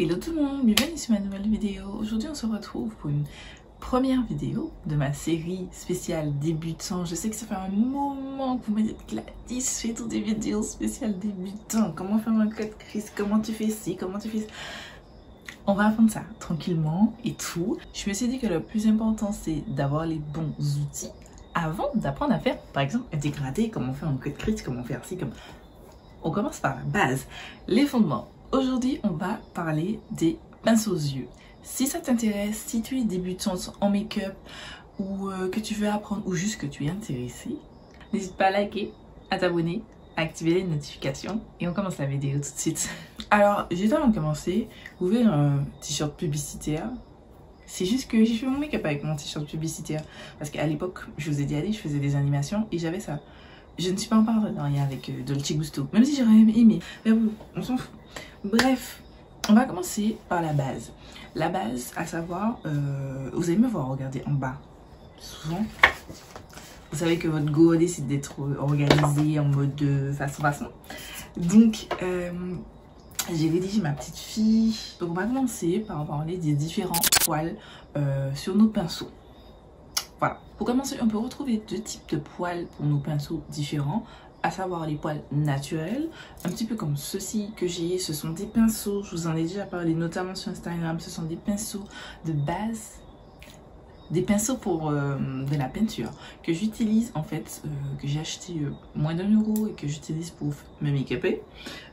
Hello tout le monde, bienvenue sur ma nouvelle vidéo. Aujourd'hui on se retrouve pour une première vidéo de ma série spéciale débutant. Je sais que ça fait un moment que vous m'avez dit Gladys, fais toutes des vidéos spéciales débutant. Comment faire un code Chris, comment tu fais ci, comment tu fais ça. On va apprendre ça tranquillement et tout. Je me suis dit que le plus important c'est d'avoir les bons outils avant d'apprendre à faire par exemple un dégradé, comment faire un code Chris, comment faire ci, comme... On commence par la base, les fondements. Aujourd'hui, on va parler des pinceaux aux yeux. Si ça t'intéresse, si tu es débutante en make-up ou que tu veux apprendre ou juste que tu es intéressé, n'hésite pas à liker, à t'abonner, à activer les notifications et on commence la vidéo tout de suite. Alors, juste avant de commencer, vous voyez un t-shirt publicitaire. C'est juste que j'ai fait mon make-up avec mon t-shirt publicitaire parce qu'à l'époque, je vous ai dit, je faisais des animations et j'avais ça. Je ne suis pas en partenariat avec Dolce Gusto, même si j'aurais aimé. Mais bon, on s'en fout. Bref, on va commencer par la base. La base, à savoir, vous allez me voir regarder en bas. Souvent, vous savez que votre go décide d'être organisé en mode façon. Donc, j'ai rédigé ma petite fiche. Donc, on va commencer par parler des différents poils sur nos pinceaux. Voilà, pour commencer, on peut retrouver deux types de poils pour nos pinceaux différents, à savoir les poils naturels, un petit peu comme ceux-ci que j'ai, ce sont des pinceaux, je vous en ai déjà parlé notamment sur Instagram, ce sont des pinceaux de base, des pinceaux pour de la peinture, que j'utilise en fait, que j'ai acheté moins d'1 € et que j'utilise pour me make-upper.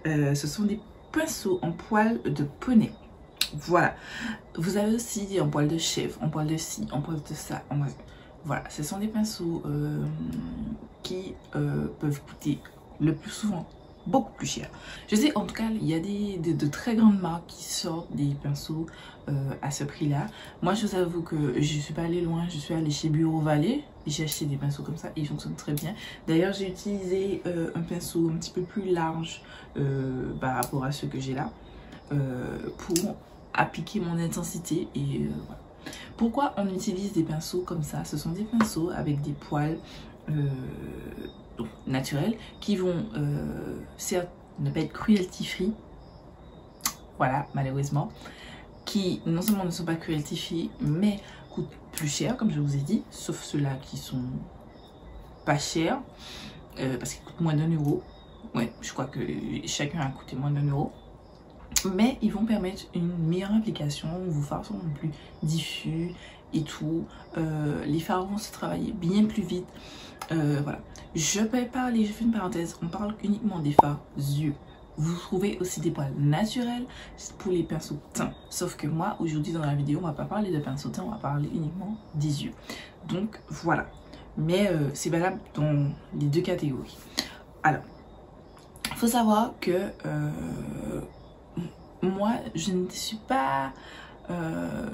Ce sont des pinceaux en poils de poney. Voilà, vous avez aussi en poil de chèvre, en poil de ci, en poil de ça, en... Voilà, ce sont des pinceaux qui peuvent coûter le plus souvent beaucoup plus cher. Je sais en tout cas, il y a de très grandes marques qui sortent des pinceaux à ce prix-là. Moi, je vous avoue que je ne suis pas allée loin, je suis allée chez Bureau Vallée. J'ai acheté des pinceaux comme ça et ils fonctionnent très bien. D'ailleurs, j'ai utilisé un pinceau un petit peu plus large par rapport à ceux que j'ai là pour appliquer mon intensité et voilà. Pourquoi on utilise des pinceaux comme ça? Ce sont des pinceaux avec des poils naturels qui vont certes ne pas être cruelty free, voilà, malheureusement, qui non seulement ne sont pas cruelty free mais coûtent plus cher comme je vous ai dit, sauf ceux-là qui sont pas chers parce qu'ils coûtent moins d'1 €. Ouais, je crois que chacun a coûté moins d'1 €. Mais ils vont permettre une meilleure application, vos fards seront plus diffus et tout. Les fards vont se travailler bien plus vite. Voilà. Je peux parler, je fais une parenthèse, on parle uniquement des fards yeux. Vous trouvez aussi des poils naturels pour les pinceaux teints. Sauf que moi, aujourd'hui dans la vidéo, on va pas parler de pinceaux teints, on va parler uniquement des yeux. Donc voilà. Mais c'est valable dans les deux catégories. Alors, il faut savoir que... moi, je ne suis pas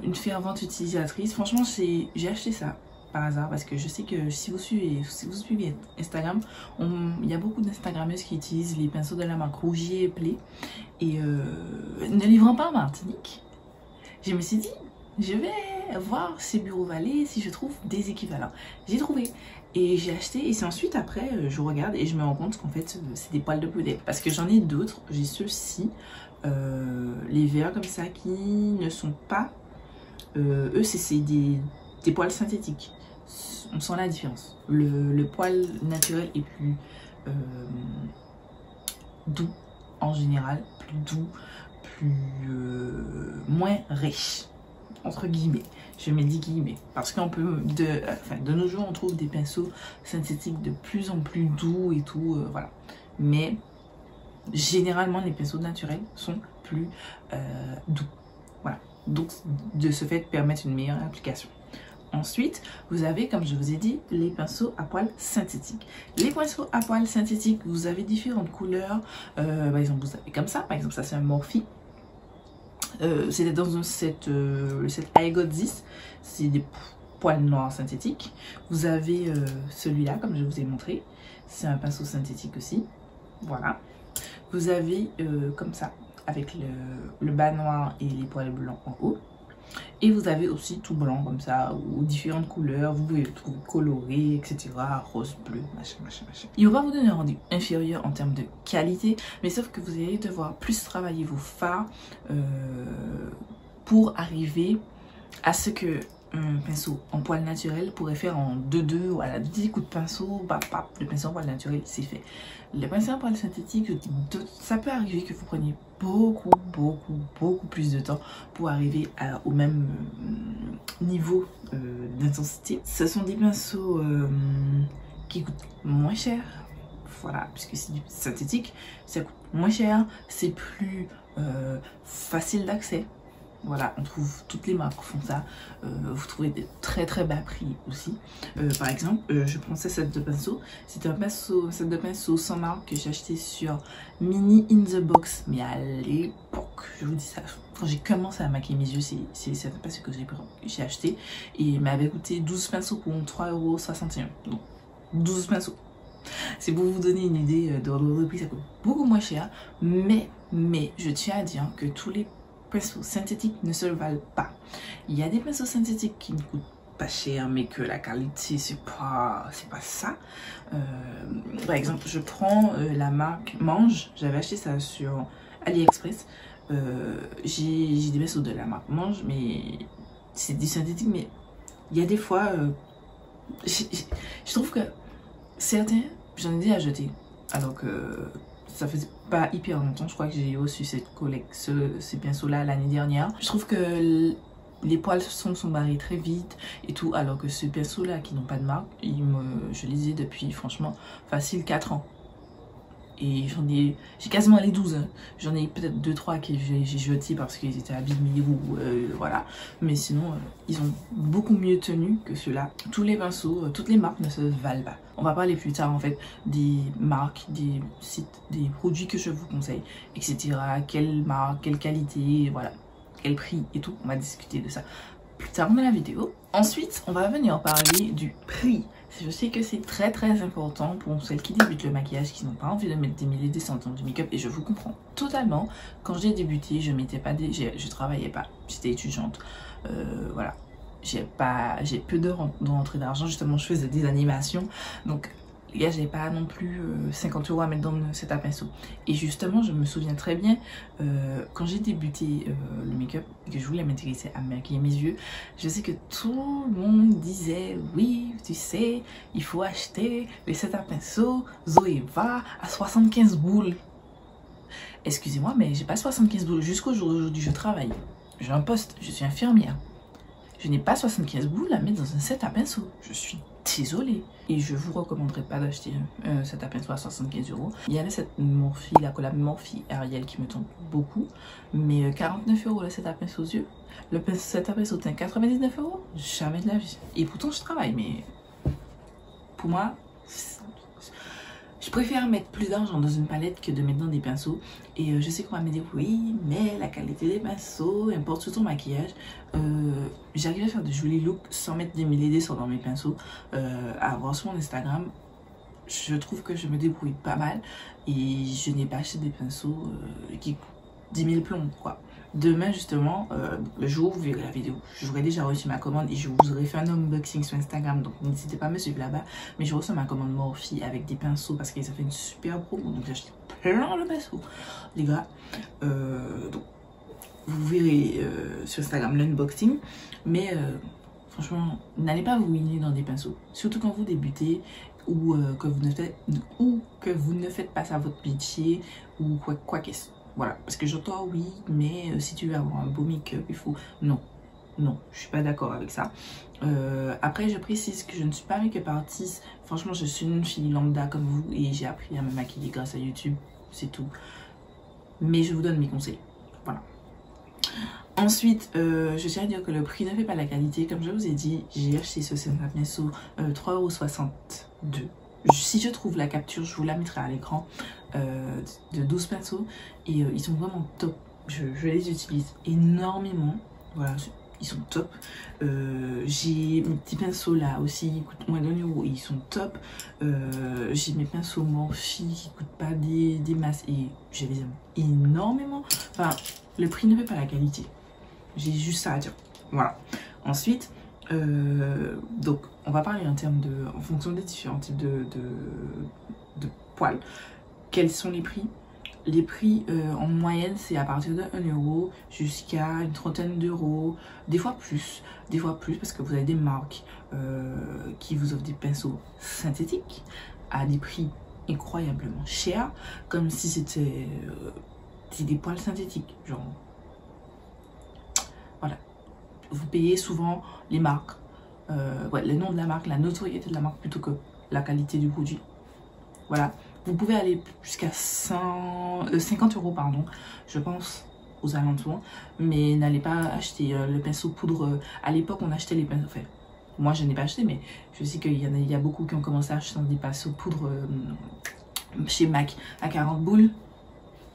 une fervente utilisatrice. Franchement, j'ai acheté ça par hasard parce que je sais que si vous suivez Instagram, il y a beaucoup d'Instagrammeuses qui utilisent les pinceaux de la marque Rougier et Play. Et ne livrant pas en Martinique, je me suis dit, je vais voir chez Bureau Vallée si je trouve des équivalents. J'ai trouvé et j'ai acheté et c'est ensuite après je regarde et je me rends compte qu'en fait c'est des poils de poney. Parce que j'en ai d'autres, j'ai ceux-ci. Les verts comme ça qui ne sont pas eux c'est des poils synthétiques, on sent la différence. Le poil naturel est plus doux en général, plus doux, plus moins riche entre guillemets, je mets des guillemets parce qu'on peut de nos jours on trouve des pinceaux synthétiques de plus en plus doux et tout, voilà, mais généralement les pinceaux naturels sont plus doux, voilà, donc de ce fait permettre une meilleure application. Ensuite vous avez, comme je vous ai dit, les pinceaux à poils synthétiques. Les pinceaux à poils synthétiques, vous avez différentes couleurs, par exemple vous avez comme ça, par exemple ça c'est un Morphe, c'était dans un set iGot 10, c'est des poils noirs synthétiques. Vous avez celui-là comme je vous ai montré, c'est un pinceau synthétique aussi, voilà. Vous avez comme ça, avec le bas noir et les poils blancs en haut. Et vous avez aussi tout blanc comme ça, ou différentes couleurs, vous pouvez le trouver coloré, etc. Rose, bleu, machin. Il va pas vous donner un rendu inférieur en termes de qualité, mais sauf que vous allez devoir plus travailler vos fards pour arriver à ce que un pinceau en poil naturel pourrait faire en 2-2, voilà, 2 petits coups de pinceau, le pinceau en poil naturel, c'est fait. Le pinceau en poil synthétique, ça peut arriver que vous preniez beaucoup plus de temps pour arriver au même niveau d'intensité. Ce sont des pinceaux qui coûtent moins cher, voilà, puisque c'est du synthétique, ça coûte moins cher, c'est plus facile d'accès. Voilà, on trouve toutes les marques font ça. Vous trouvez des très bas prix aussi. Par exemple, je prends ce set de pinceaux. C'est un set de pinceaux sans marque que j'ai acheté sur Mini in the Box. Mais à l'époque, je vous dis ça, quand j'ai commencé à maquiller mes yeux, c'est un pinceau que j'ai acheté. Et il m'avait coûté 12 pinceaux pour 3,61 €. Donc 12 pinceaux. C'est pour vous donner une idée de prix, ça coûte beaucoup moins cher. Mais je tiens à dire que tous les pinceaux synthétiques ne se valent pas. Il y a des pinceaux synthétiques qui ne coûtent pas cher mais que la qualité c'est pas ça. Par exemple, je prends la marque Mange, j'avais acheté ça sur AliExpress. J'ai des pinceaux de la marque Mange, mais c'est du synthétique, mais il y a des fois je trouve que certains j'en ai déjà jeté alors que ça faisait pas hyper longtemps. Je crois que j'ai reçu ces pinceaux là l'année dernière. Je trouve que les poils sont barrés très vite et tout, alors que ce pinceau là qui n'ont pas de marque, je les ai depuis franchement facile 4 ans. Et j'ai quasiment les 12, hein. J'en ai peut-être 2-3 que j'ai jetés parce qu'ils étaient abîmés ou voilà. Mais sinon, ils ont beaucoup mieux tenu que ceux-là. Tous les pinceaux, toutes les marques ne se valent pas. On va parler plus tard en fait des marques, des sites, des produits que je vous conseille, etc. Quelle marque, quelle qualité, voilà, quel prix et tout. On va discuter de ça plus tard dans la vidéo. Ensuite, on va venir parler du prix. Je sais que c'est très important pour celles qui débutent le maquillage, qui n'ont pas envie de mettre des milliers, des centaines de make-up, et je vous comprends totalement. Quand j'ai débuté, je travaillais pas, j'étais étudiante, voilà, j'ai peu de rentrée d'argent, justement je faisais des animations, donc les gars, j'avais pas non plus 50 € à mettre dans le set à pinceau. Et justement, je me souviens très bien, quand j'ai débuté le make-up, que je voulais m'intéresser à maquiller mes yeux, je sais que tout le monde disait, oui, tu sais, il faut acheter le set à pinceau Zoeva à 75 boules. Excusez-moi, mais j'ai pas 75 boules. Jusqu'au jour d'aujourd'hui, je travaille. J'ai un poste, je suis infirmière. Je n'ai pas 75 boules à mettre dans un set à pinceau. Je suis désolée. Et je vous recommanderais pas d'acheter un set à pinceau à 75 €. Il y a le set Morphe, la collab Morphe Ariel qui me tombe beaucoup. Mais 49 € le set à pinceau aux yeux. Le set à pinceau tient 99 €. Jamais de la vie. Et pourtant je travaille, mais pour moi, je préfère mettre plus d'argent dans une palette que de mettre dans des pinceaux. Et je sais qu'on va me dire, oui, mais la qualité des pinceaux importe sur ton maquillage. J'arrive à faire de jolis looks sans mettre des milliers d'essais dans mes pinceaux. À voir sur mon Instagram, je trouve que je me débrouille pas mal. Et je n'ai pas acheté des pinceaux qui coûtent 10 000 plombs, quoi. Demain justement, le jour où vous verrez la vidéo, j'aurai déjà reçu ma commande et je vous aurai fait un unboxing sur Instagram, donc n'hésitez pas à me suivre là-bas. Mais je reçois ma commande Morphe avec des pinceaux parce qu'ils ont fait une super promo, donc j'ai acheté plein de pinceaux, les gars. Donc vous verrez sur Instagram l'unboxing, mais franchement, n'allez pas vous ruiner dans des pinceaux, surtout quand vous débutez ou que vous ne faites pas ça à votre métier ou quoi qu'est-ce. Voilà, parce que j'entends oui, mais si tu veux avoir un beau make-up, il faut... Non, je suis pas d'accord avec ça. Après, je précise que je ne suis pas make-up artiste. Franchement, je suis une fille lambda comme vous et j'ai appris à me maquiller grâce à YouTube, c'est tout. Mais je vous donne mes conseils, voilà. Ensuite, je tiens à dire que le prix ne fait pas la qualité. Comme je vous ai dit, j'ai acheté ce set à pinceau 3,62 €. Si je trouve la capture, je vous la mettrai à l'écran, de 12 pinceaux. Et ils sont vraiment top. Je les utilise énormément. Voilà, ils sont top. J'ai mes petits pinceaux là aussi, ils coûtent moins d'1 €. Ils sont top. J'ai mes pinceaux Morphe qui coûtent pas des masses. Et je les aime énormément. Enfin, le prix ne fait pas la qualité. J'ai juste ça à dire. Voilà. Ensuite, donc on va parler en termes de, en fonction des différents types de poils. Quels sont les prix? Les prix en moyenne, c'est à partir de 1 euro jusqu'à une trentaine d'euros, des fois plus parce que vous avez des marques qui vous offrent des pinceaux synthétiques à des prix incroyablement chers, comme si c'était des poils synthétiques, genre voilà. Vous payez souvent les marques, ouais, le nom de la marque, la notoriété de la marque plutôt que la qualité du produit. Voilà, vous pouvez aller jusqu'à 50 euros, pardon, je pense, aux alentours. Mais n'allez pas acheter le pinceau poudre. À l'époque, on achetait les pinceaux. Enfin, moi, je n'ai pas acheté, mais je sais qu'il y a beaucoup qui ont commencé à acheter des pinceaux poudre chez MAC à 40 boules.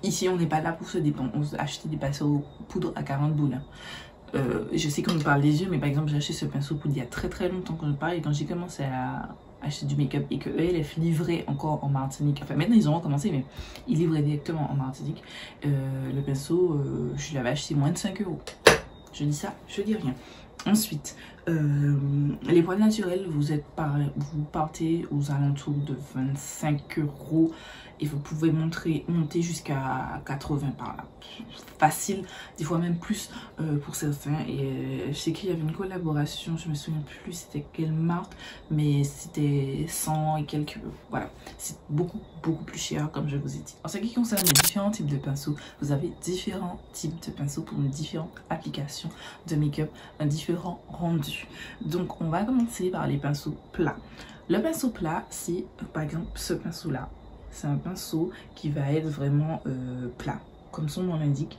Ici, on n'est pas là pour se dépendre. On achetait des pinceaux poudre à 40 boules. Je sais qu'on me parle des yeux, mais par exemple, j'ai acheté ce pinceau poudre il y a très longtemps quand je parle. Et quand j'ai commencé à acheter du make-up et que ELF livrait encore en Martinique, enfin maintenant ils ont recommencé, mais ils livraient directement en Martinique, le pinceau, je l'avais acheté moins de 5 euros. Je dis ça, je dis rien. Ensuite, les poils naturels, vous partez aux alentours de 25 euros et vous pouvez monter jusqu'à 80 par là. Facile, des fois même plus pour certains. Et je sais qu'il y avait une collaboration, je me souviens plus c'était quelle marque, mais c'était 100 et quelques. Voilà, c'est beaucoup plus cher comme je vous ai dit. En ce qui concerne les différents types de pinceaux, vous avez différents types de pinceaux pour différentes applications de make-up, un différent rendu. Donc on va commencer par les pinceaux plats. Le pinceau plat, c'est par exemple ce pinceau là. C'est un pinceau qui va être vraiment plat, comme son nom l'indique.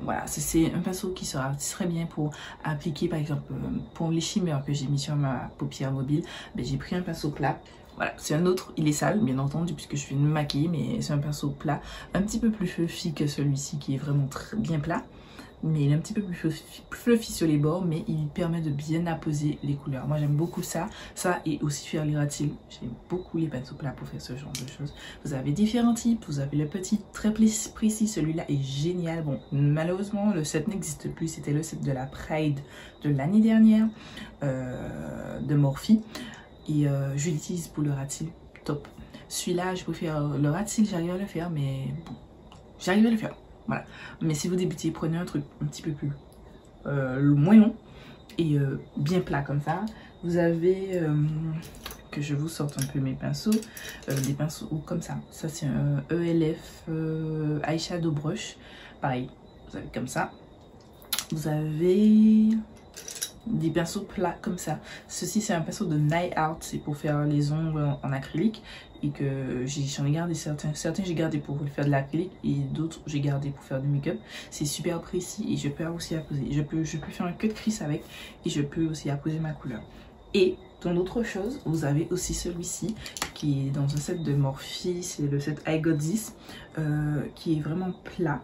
Voilà, c'est un pinceau qui sera très bien pour appliquer, par exemple, pour les shimmers que j'ai mis sur ma paupière mobile. Ben, j'ai pris un pinceau plat. Voilà, c'est un autre, il est sale, bien entendu, puisque je vais me maquiller, mais c'est un pinceau plat, un petit peu plus fluffy que celui-ci qui est vraiment très bien plat. Mais il est un petit peu plus fluffy sur les bords, mais il permet de bien apposer les couleurs. Moi j'aime beaucoup ça et aussi faire les ras-de-cils. J'aime beaucoup les pinceaux plats pour faire ce genre de choses. Vous avez différents types, vous avez le petit très précis, celui-là est génial. Bon, malheureusement le set n'existe plus, c'était le set de la Pride de l'année dernière, de Morphe. Et je l'utilise pour le ras-de-cils, top. Celui-là, je préfère le ras-de-cils, j'arrive à le faire, mais bon, j'arrive à le faire. Voilà, mais si vous débutez, prenez un truc un petit peu plus moins long et bien plat comme ça. Vous avez, que je vous sorte un peu mes pinceaux, des pinceaux comme ça. Ça c'est un ELF Eyeshadow Brush, pareil, vous avez comme ça. Vous avez des pinceaux plats comme ça. Ceci c'est un pinceau de Night Art, c'est pour faire les ongles en acrylique. Et que j'en ai gardé certains j'ai gardé pour faire de l'acrylique et d'autres j'ai gardé pour faire du make-up. C'est super précis et je peux aussi apposer, je peux faire un cut crease avec et je peux aussi apposer ma couleur. Et dans d'autres choses, vous avez aussi celui-ci qui est dans un set de Morphe, c'est le set I Got This, qui est vraiment plat,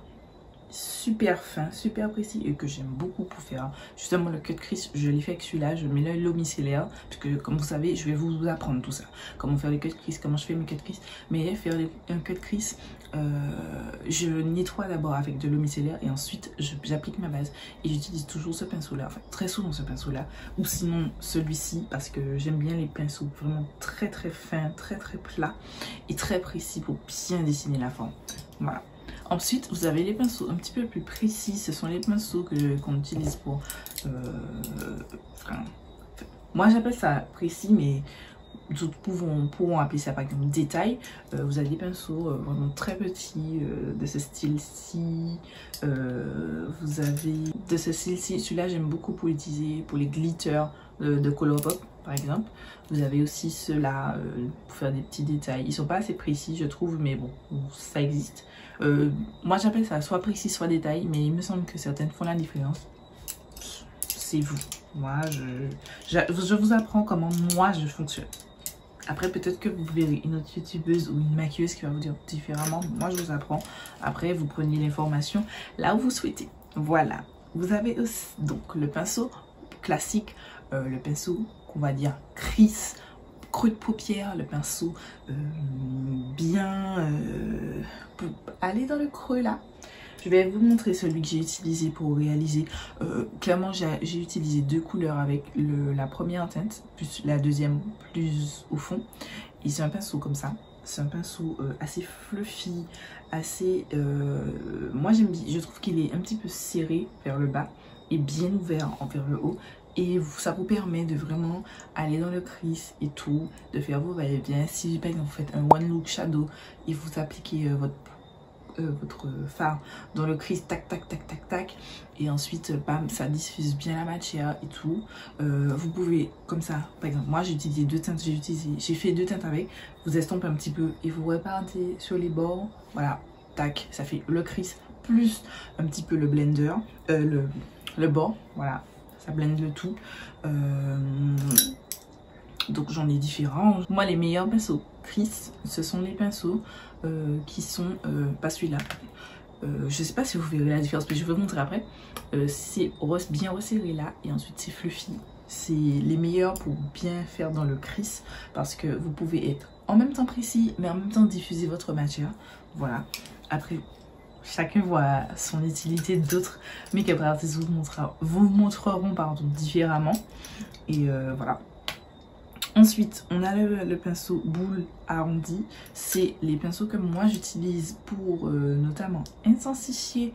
super fin, super précis et que j'aime beaucoup pour faire justement le cut crease. Je l'ai fait avec celui-là, je mets l'œil micellaire puisque comme vous savez je vais vous apprendre tout ça, comment faire les cut crease, comment je fais mes cut crease. Mais faire un cut crease, je nettoie d'abord avec de l'eau micellaire et ensuite j'applique ma base et j'utilise toujours ce pinceau là, enfin très souvent ce pinceau là ou sinon celui-ci parce que j'aime bien les pinceaux vraiment très fins, très plats et très précis pour bien dessiner la forme. Voilà. Ensuite, vous avez les pinceaux un petit peu plus précis. Ce sont les pinceaux qu'on utilise pour... moi, j'appelle ça précis, mais d'autres pourront appeler ça par exemple détail. Vous avez des pinceaux vraiment très petits de ce style-ci. Vous avez de ce style-ci. Celui-là, j'aime beaucoup pour l'utiliser pour les glitters de Colourpop, par exemple. Vous avez aussi ceux-là pour faire des petits détails. Ils sont pas assez précis, je trouve, mais bon, ça existe. Moi j'appelle ça soit précis soit détail, mais il me semble que certaines font la différence. C'est vous. Moi je vous apprends comment moi je fonctionne. Après peut-être que vous verrez une autre youtubeuse ou une maquilleuse qui va vous dire différemment. Moi je vous apprends. Après vous prenez l'information là où vous souhaitez. Voilà. Vous avez aussi donc le pinceau classique, le pinceau qu'on va dire crease, creux de paupière, le pinceau bien pour aller dans le creux là. Je vais vous montrer celui que j'ai utilisé pour réaliser. Clairement, j'ai utilisé 2 couleurs avec la première teinte, plus la deuxième plus au fond. Et c'est un pinceau comme ça. C'est un pinceau assez fluffy, assez... moi j'aime bien, je trouve qu'il est un petit peu serré vers le bas et bien ouvert vers le haut. Et ça vous permet de vraiment aller dans le crease et tout, de faire vos va-et-vient. Si par exemple vous faites un one look shadow et vous appliquez votre fard dans le crease, tac tac tac tac tac, et ensuite bam, ça diffuse bien la matière et tout. Vous pouvez comme ça, par exemple moi j'ai utilisé 2 teintes, j'ai fait 2 teintes avec, vous estompez un petit peu et vous repartez sur les bords, voilà, tac, ça fait le crease plus un petit peu le blender, le bord, voilà, ça blende le tout. Donc j'en ai différents. Moi les meilleurs pinceaux crease, ce sont les pinceaux qui sont pas celui-là. Je sais pas si vous verrez la différence, mais je vais vous montrer après. C'est bien resserré là et ensuite c'est fluffy. C'est les meilleurs pour bien faire dans le crease parce que vous pouvez être en même temps précis mais en même temps diffuser votre matière. Voilà. Après chacun voit son utilité, d'autres make-up artistes vous montreront différemment. Et voilà. Ensuite, on a le pinceau boule arrondi. C'est les pinceaux que moi j'utilise pour notamment intensifier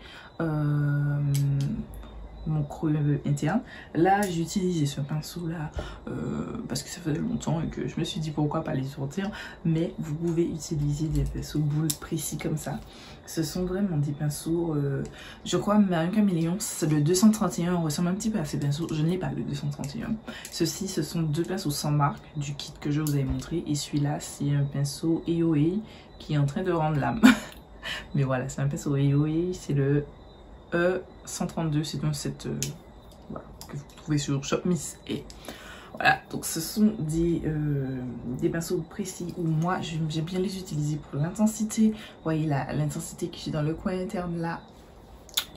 mon creux interne. Là, j'ai utilisé ce pinceau là parce que ça faisait longtemps et que je me suis dit pourquoi pas les sortir. Mais vous pouvez utiliser des pinceaux boules précis comme ça. Ce sont vraiment des pinceaux, je crois même Caméléon, le 231 ressemble un petit peu à ces pinceaux. Je n'ai pas le 231. Ceux-ci, ce sont 2 pinceaux sans marque du kit que je vous avais montré. Et celui-là, c'est un pinceau EOE qui est en train de rendre l'âme. Mais voilà, c'est un pinceau EOE, c'est le E132, c'est donc cette voilà, que vous trouvez sur Shop Miss E. Voilà, donc ce sont des pinceaux précis où moi j'aime bien les utiliser pour l'intensité. Vous voyez l'intensité que j'ai dans le coin interne là.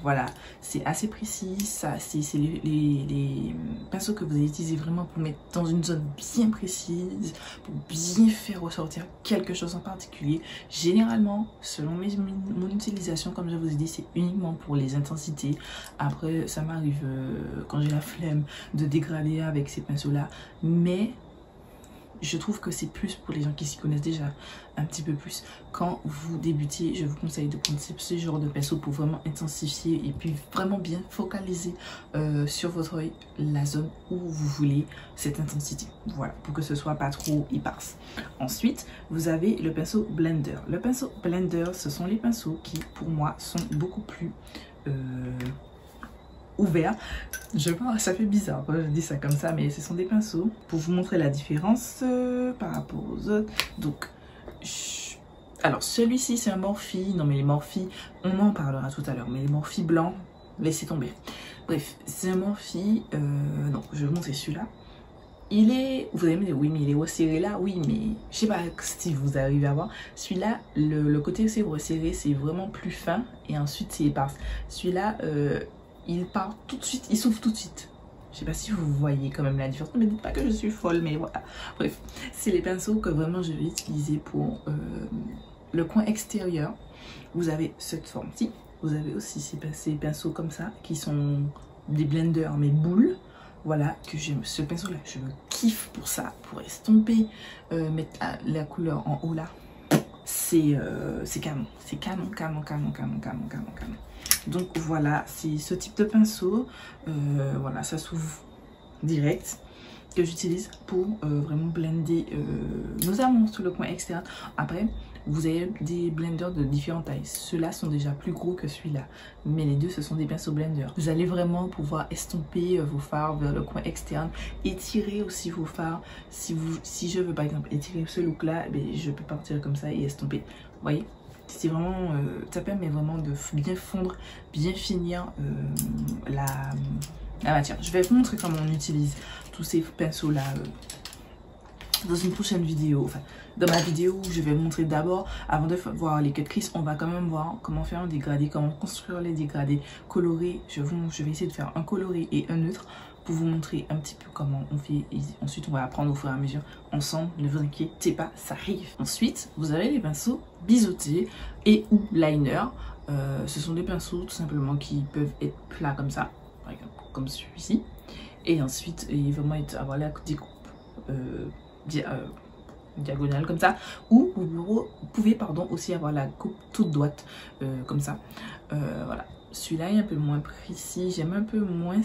Voilà, c'est assez précis. C'est les pinceaux que vous allez utiliser vraiment pour mettre dans une zone bien précise, pour bien faire ressortir quelque chose en particulier. Généralement, selon mon utilisation, comme je vous ai dit, c'est uniquement pour les intensités. Après, ça m'arrive quand j'ai la flemme de dégrader avec ces pinceaux-là. Mais je trouve que c'est plus pour les gens qui s'y connaissent déjà un petit peu plus. Quand vous débutez, je vous conseille de prendre ce genre de pinceau pour vraiment intensifier et puis vraiment bien focaliser sur votre œil la zone où vous voulez cette intensité. Voilà, pour que ce soit pas trop éparse. Ensuite, vous avez le pinceau blender. Le pinceau blender, ce sont les pinceaux qui, pour moi, sont beaucoup plus ouvert. Je pense, ça fait bizarre quand je dis ça comme ça, mais ce sont des pinceaux pour vous montrer la différence par rapport aux autres. Donc, alors celui-ci c'est un Morphe. Non mais les Morphe, on en parlera tout à l'heure, mais les Morphe blancs, laissez tomber. Bref, c'est un Morphe. Donc je vais vous montrer celui-là. Il est, vous allez me dire oui mais il est resserré là, oui mais je sais pas si vous arrivez à voir. Celui-là, le côté c'est resserré, c'est vraiment plus fin et ensuite c'est éparse. Celui-là, il part tout de suite, il s'ouvre tout de suite. Je sais pas si vous voyez quand même la différence. Ne me dites pas que je suis folle, mais voilà. Bref, c'est les pinceaux que vraiment je vais utiliser pour le coin extérieur. Vous avez cette forme-ci. Vous avez aussi ces pinceaux comme ça, qui sont des blenders, mais boules. Voilà, que j'aime. Ce pinceau-là, je me kiffe pour ça, pour estomper, mettre la couleur en haut là. C'est canon. C'est canon. Donc voilà, c'est ce type de pinceau. Voilà, ça s'ouvre direct que j'utilise pour vraiment blender notamment sur le coin externe. Après, vous avez des blenders de différentes tailles. Ceux-là sont déjà plus gros que celui-là. Mais les deux, ce sont des pinceaux blenders. Vous allez vraiment pouvoir estomper vos fards vers le coin externe. Étirer aussi vos fards. Si je veux par exemple étirer ce look-là, je peux partir comme ça et estomper. Vous voyez? C'est vraiment, ça permet vraiment de bien fondre, bien finir la matière. Je vais vous montrer comment on utilise tous ces pinceaux là dans une prochaine vidéo. Enfin, dans ma vidéo où je vais vous montrer d'abord, avant de voir les cut crease, on va quand même voir comment faire un dégradé, comment construire les dégradés colorés. Je vais essayer de faire un coloré et un neutre pour vous montrer un petit peu comment on fait. Et ensuite, on va apprendre au fur et à mesure ensemble. Ne vous inquiétez pas, ça arrive. Ensuite, vous avez les pinceaux biseautés et ou liner. Ce sont des pinceaux tout simplement qui peuvent être plats comme ça, par exemple, comme celui-ci. Et ensuite, il va vraiment avoir la découpe diagonale comme ça. Ou vous pouvez aussi avoir la coupe toute droite comme ça. Voilà. Celui-là est un peu moins précis, j'aime un peu moins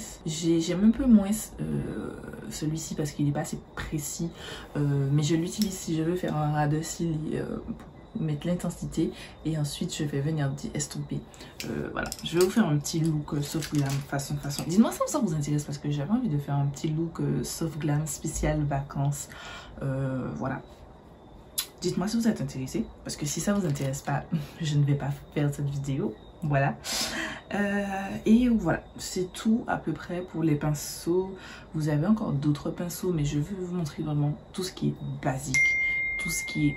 celui-ci parce qu'il n'est pas assez précis, mais je l'utilise si je veux faire un ras de cils pour mettre l'intensité, et ensuite je vais venir estomper. Voilà, je vais vous faire un petit look soft glam façon. Dites-moi si ça vous intéresse parce que j'avais envie de faire un petit look soft glam spécial vacances. Voilà. Dites-moi si vous êtes intéressé, parce que si ça vous intéresse pas, je ne vais pas faire cette vidéo. Voilà. Et voilà, c'est tout à peu près pour les pinceaux. Vous avez encore d'autres pinceaux, mais je veux vous montrer vraiment tout ce qui est basique, tout ce qui est,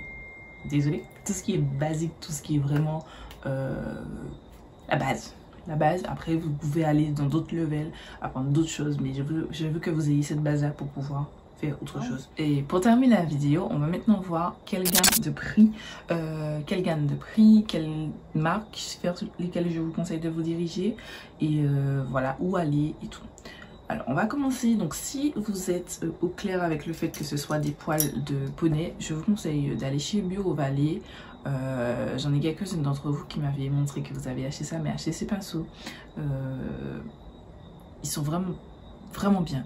désolé, tout ce qui est basique, tout ce qui est vraiment la base. La base, après vous pouvez aller dans d'autres levels, apprendre d'autres choses, mais je veux que vous ayez cette base là pour pouvoir faire autre chose. Et pour terminer la vidéo, on va maintenant voir quelle gamme de prix, quelle marque vers lesquelles je vous conseille de vous diriger, et voilà, où aller et tout. Alors on va commencer. Donc si vous êtes au clair avec le fait que ce soit des poils de poney, je vous conseille d'aller chez Bio Valley. J'en ai quelques-unes d'entre vous qui m'avaient montré que vous avez acheté ça, mais achetez ces pinceaux. Ils sont vraiment bien.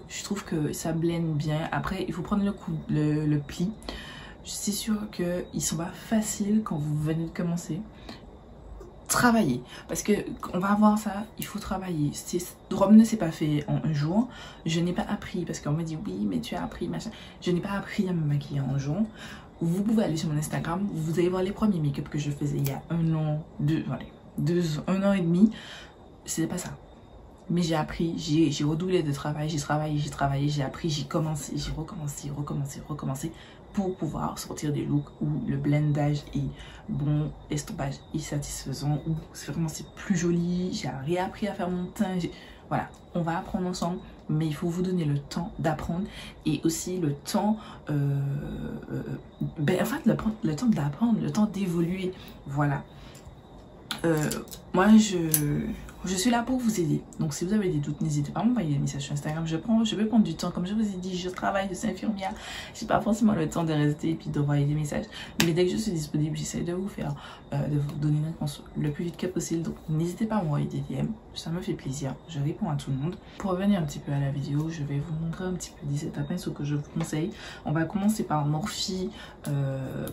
Je trouve que ça blende bien. Après, il faut prendre le pli. Je suis sûre qu'ils sont pas faciles quand vous venez de commencer. Travailler, parce que on va avoir ça, il faut travailler. Rome ne s'est pas fait en un jour. Je n'ai pas appris, parce qu'on me dit oui mais tu as appris machin. Je n'ai pas appris à me maquiller en un jour. Vous pouvez aller sur mon Instagram, vous allez voir les premiers make-up que je faisais il y a un an, un an et demi. C'était pas ça. Mais j'ai appris, j'ai redoublé de travail, j'ai travaillé, j'ai appris, j'ai recommencé pour pouvoir sortir des looks où le blendage est bon, l'estompage est satisfaisant, où c'est plus joli, j'ai réappris à faire mon teint. Voilà, on va apprendre ensemble, mais il faut vous donner le temps d'apprendre et aussi le temps, le temps d'apprendre, le temps d'évoluer. Voilà. Moi, je suis là pour vous aider. Donc, si vous avez des doutes, n'hésitez pas à m'envoyer des messages sur Instagram. Je vais prendre du temps. Comme je vous ai dit, je travaille, je suis infirmière. Je n'ai pas forcément le temps de rester et puis d'envoyer des messages. Mais dès que je suis disponible, j'essaie de vous faire, de vous donner une réponse le plus vite que possible. Donc, n'hésitez pas à m'envoyer des DM. Ça me fait plaisir. Je réponds à tout le monde. Pour revenir un petit peu à la vidéo, je vais vous montrer un petit peu des pinceaux que je vous conseille. On va commencer par Morphe.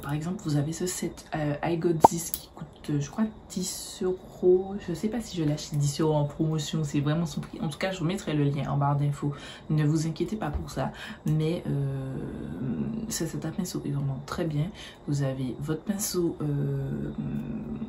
Par exemple, vous avez ce set I Got This qui coûte, je crois, 10 €. Je sais pas si je l'achète 10 € en promotion, c'est vraiment son prix. En tout cas, je vous mettrai le lien en barre d'infos. Ne vous inquiétez pas pour ça. Mais cet pinceau est vraiment très bien. Vous avez votre pinceau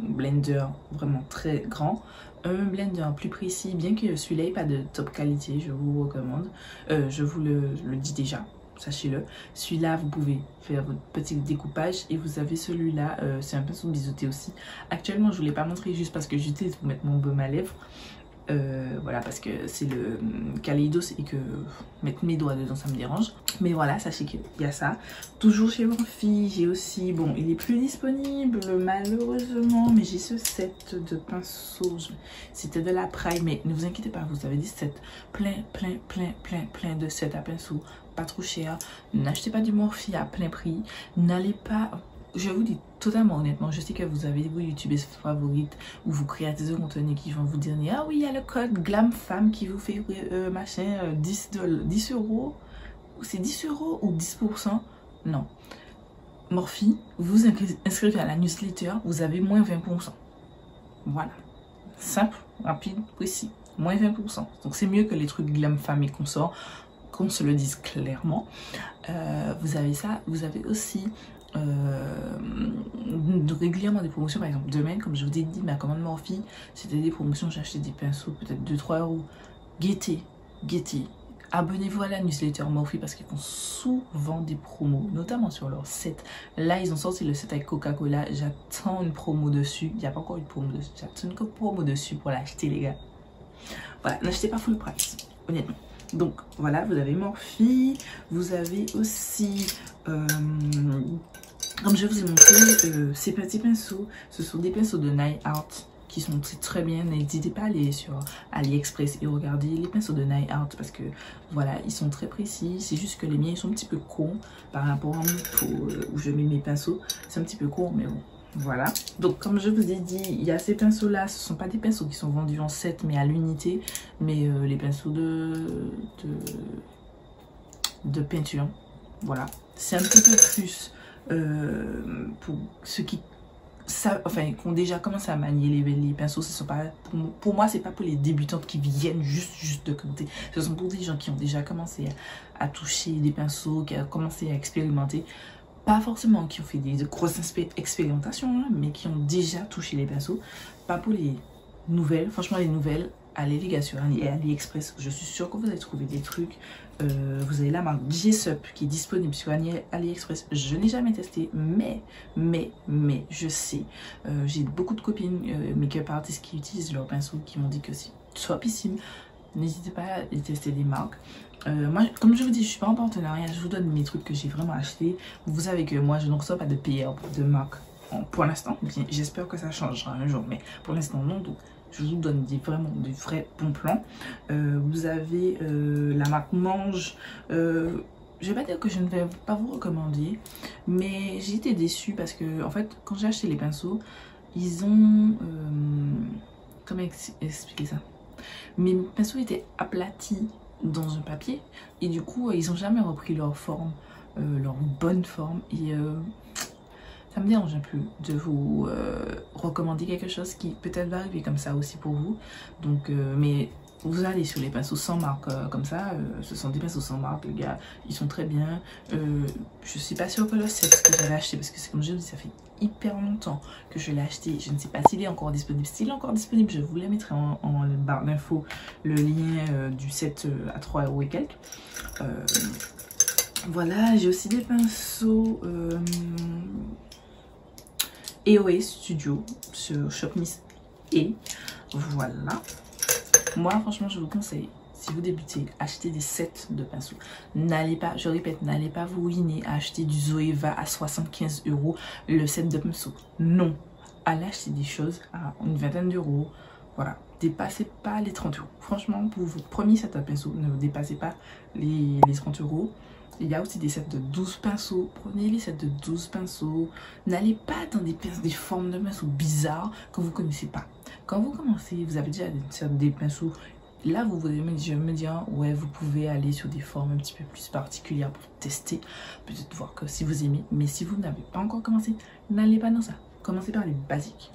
blender vraiment très grand. Un blender plus précis, bien que celui-là n'est pas de top qualité, je vous recommande. Je vous le dis déjà. Sachez-le, celui-là vous pouvez faire votre petit découpage, et vous avez celui-là, c'est un pinceau biseauté aussi. Actuellement je ne vous l'ai pas montré juste parce que j'utilise pour mettre mon baume à lèvres. Voilà, parce que c'est le Kaleidos et que mettre mes doigts dedans ça me dérange. Mais voilà, sachez qu'il y a ça. Toujours chez Morphe, j'ai aussi, bon il est plus disponible malheureusement, mais j'ai ce set de pinceaux. C'était de la Prime, mais ne vous inquiétez pas, vous avez des sets plein de sets à pinceaux, pas trop cher. N'achetez pas du Morphe à plein prix. N'allez pas... Je vous dis totalement honnêtement, je sais que vous avez vos youtubeuses favorites ou vos créatrices de contenu qui vont vous dire ah oui, il y a le code GLAMFAM qui vous fait machin 10 €. C'est 10 € ou 10%? Non. Morphe, vous inscrivez à la newsletter, vous avez moins 20%. Voilà. Simple, rapide, précis. Moins 20%. Donc c'est mieux que les trucs GLAMFAM et consorts, qu'on se le dise clairement. Vous avez ça, vous avez aussi régulièrement des promotions. Par exemple demain, comme je vous ai dit, ma commande Morphe, c'était des promotions, j'ai acheté des pinceaux peut-être 2-3 €. Guettez, abonnez-vous à la newsletter Morphe parce qu'ils font souvent des promos, notamment sur leur set. Là ils ont sorti le set avec Coca-Cola, j'attends une promo dessus. Il n'y a pas encore eu de promo dessus, j'attends une promo dessus pour l'acheter les gars. Voilà, n'achetez pas full price. honnêtement. Donc voilà, vous avez Morphe, vous avez aussi, comme je vous ai montré, ces petits pinceaux, ce sont des pinceaux de Nail Art qui sont très bien. N'hésitez pas à aller sur AliExpress et regarder les pinceaux de Nail Art parce que voilà, ils sont très précis. C'est juste que les miens ils sont un petit peu courts par rapport à mon pot où je mets mes pinceaux. C'est un petit peu court, mais bon. Voilà, donc comme je vous ai dit, il y a ces pinceaux là, ce ne sont pas des pinceaux qui sont vendus en set mais à l'unité, mais les pinceaux de peinture, voilà. C'est un petit peu plus pour ceux qui savent, enfin, qui ont déjà commencé à manier les pinceaux. Ce sont pas, pour moi, c'est pas pour les débutantes qui viennent juste de côté. Ce sont pour des gens qui ont déjà commencé à toucher des pinceaux, qui ont commencé à expérimenter. Pas forcément qui ont fait des grosses expérimentations, hein, mais qui ont déjà touché les pinceaux. Pas pour les nouvelles. Franchement, les nouvelles, allez les gars sur AliExpress. Je suis sûre que vous allez trouver des trucs. Vous avez la marque Jessup qui est disponible sur AliExpress. Je n'ai jamais testé, mais je sais. J'ai beaucoup de copines make-up artistes qui utilisent leurs pinceaux, qui m'ont dit que c'est topissime. N'hésitez pas à tester des marques. Moi, comme je vous dis, je suis pas en partenariat, je vous donne mes trucs que j'ai vraiment achetés. Vous savez que moi, je ne reçois pas de PR de marque pour l'instant. J'espère que ça changera un jour, mais pour l'instant, non. Donc, je vous donne vraiment des vrais bons plans. Vous avez la marque Mange. Je vais pas dire que je ne vais pas vous recommander, mais j'ai été déçue parce que, en fait, quand j'ai acheté les pinceaux, ils ont... comment expliquer ça? Mes pinceaux étaient aplatis dans un papier et du coup ils n'ont jamais repris leur forme, leur bonne forme, et ça me dérange un peu de vous recommander quelque chose qui peut-être va arriver comme ça aussi pour vous. Donc mais vous allez sur les pinceaux sans marque comme ça, ce sont des pinceaux sans marque les gars, ils sont très bien. Je suis pas sûre que le set que j'avais acheté, parce que c'est comme je vous dis, ça fait hyper longtemps que je l'ai acheté, je ne sais pas s'il est encore disponible. S'il est encore disponible, je vous la mettrai en barre d'infos, le lien du set à 3 € et quelques. Voilà, j'ai aussi des pinceaux EOS Studio sur Shopmiss et voilà. Moi franchement je vous conseille, si vous débutez, achetez des sets de pinceaux. N'allez pas, je répète, n'allez pas vous ruiner à acheter du Zoeva à 75 € le set de pinceaux. Non, allez acheter des choses à une vingtaine d'euros. Voilà, dépassez pas les 30 €. Franchement, pour votre premier set à pinceaux, ne dépassez pas les 30 €. Il y a aussi des sets de 12 pinceaux. Prenez les sets de 12 pinceaux. N'allez pas dans des formes de pinceaux bizarres que vous ne connaissez pas. Quand vous commencez, vous avez déjà des pinceaux. Là, vous allez me dire, ouais, vous pouvez aller sur des formes un petit peu plus particulières pour tester. Peut-être voir que si vous aimez. Mais si vous n'avez pas encore commencé, n'allez pas dans ça. Commencez par les basiques.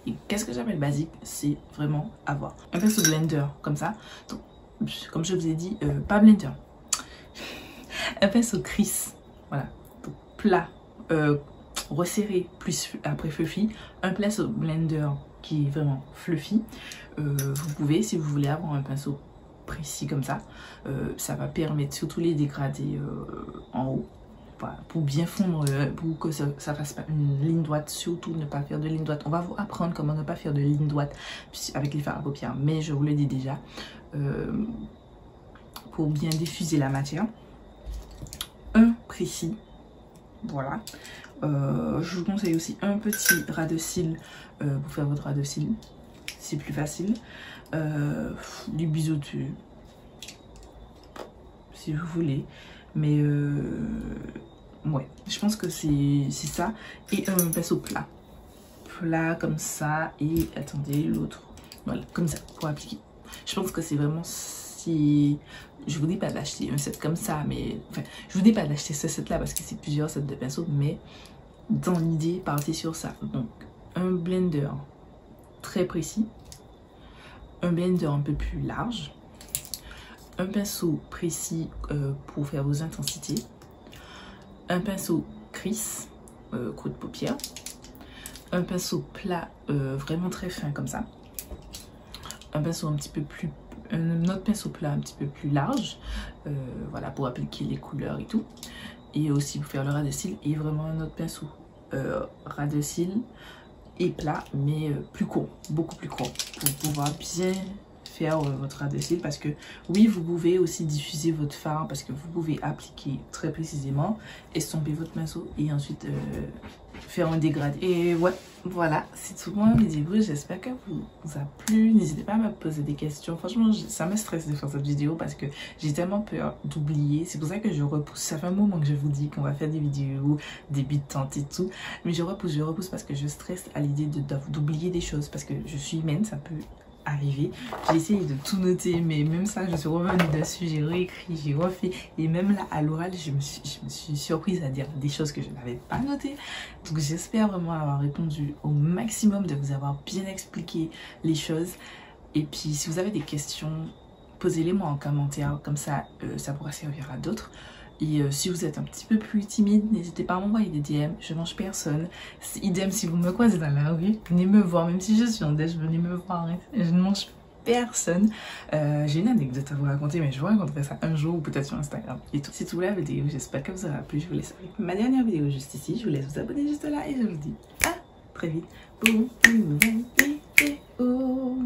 Et qu'est-ce que j'appelle basique? C'est vraiment avoir un pinceau blender comme ça. Donc, comme je vous ai dit, pas blender. Un pinceau Chris, voilà, donc plat, resserré, plus après fluffy. Un pinceau blender qui est vraiment fluffy. Vous pouvez, si vous voulez avoir un pinceau précis comme ça, ça va permettre surtout les dégradés en haut. Voilà, pour bien fondre, pour que ça fasse pas une ligne droite, surtout ne pas faire de ligne droite. On va vous apprendre comment ne pas faire de ligne droite avec les fards à paupières, mais je vous le dis déjà, pour bien diffuser la matière. Un précis, voilà. Je vous conseille aussi un petit ras de cils pour faire votre ras de cils, c'est plus facile. Du biseautu si vous voulez, mais ouais, je pense que c'est ça. Et un pinceau plat comme ça, et attendez l'autre, voilà, comme ça pour appliquer. Je pense que c'est vraiment, si je vous dis pas d'acheter un set comme ça, mais enfin je vous dis pas d'acheter ce set là parce que c'est plusieurs sets de pinceaux, mais dans l'idée partez sur ça. Donc un blender très précis, un blender un peu plus large, un pinceau précis pour faire vos intensités, un pinceau Chris creux de paupière, un pinceau plat vraiment très fin comme ça, un pinceau un petit peu plus, un autre pinceau plat un petit peu plus large, voilà, pour appliquer les couleurs et tout, et aussi pour faire le ras de cils, et vraiment un autre pinceau ras de cils et plat, mais plus court, beaucoup plus court, pour pouvoir bien faire votre ras de cils, parce que oui, vous pouvez aussi diffuser votre fard, parce que vous pouvez appliquer très précisément, estomper votre pinceau et ensuite faire un dégradé. Et ouais, voilà, c'est tout pour ma vidéo. J'espère que vous a plu. N'hésitez pas à me poser des questions. Franchement, ça me stresse de faire cette vidéo parce que j'ai tellement peur d'oublier. C'est pour ça que je repousse. Ça fait un moment que je vous dis qu'on va faire des vidéos débutantes et tout. Mais je repousse parce que je stresse à l'idée d'oublier des choses. Parce que je suis humaine, ça peut arriver. J'ai essayé de tout noter, mais même ça, je suis revenue dessus, j'ai réécrit, j'ai refait. Et même là, à l'oral, je me suis surprise à dire des choses que je n'avais pas notées. Donc j'espère vraiment avoir répondu au maximum, de vous avoir bien expliqué les choses. Et puis, si vous avez des questions, posez-les moi en commentaire, comme ça, ça pourra servir à d'autres. Et si vous êtes un petit peu plus timide, n'hésitez pas à m'envoyer des DM, je mange personne. Idem si vous me croisez dans la rue, venez me voir, même si je suis en déj, venez me voir, hein. Je ne mange personne. J'ai une anecdote à vous raconter, mais je vous raconterai ça un jour ou peut-être sur Instagram. Et tout. C'est tout la vidéo, j'espère que vous aura plu. Je vous laisse avec ma dernière vidéo juste ici, je vous laisse vous abonner juste là et je vous dis à très vite pour une nouvelle vidéo.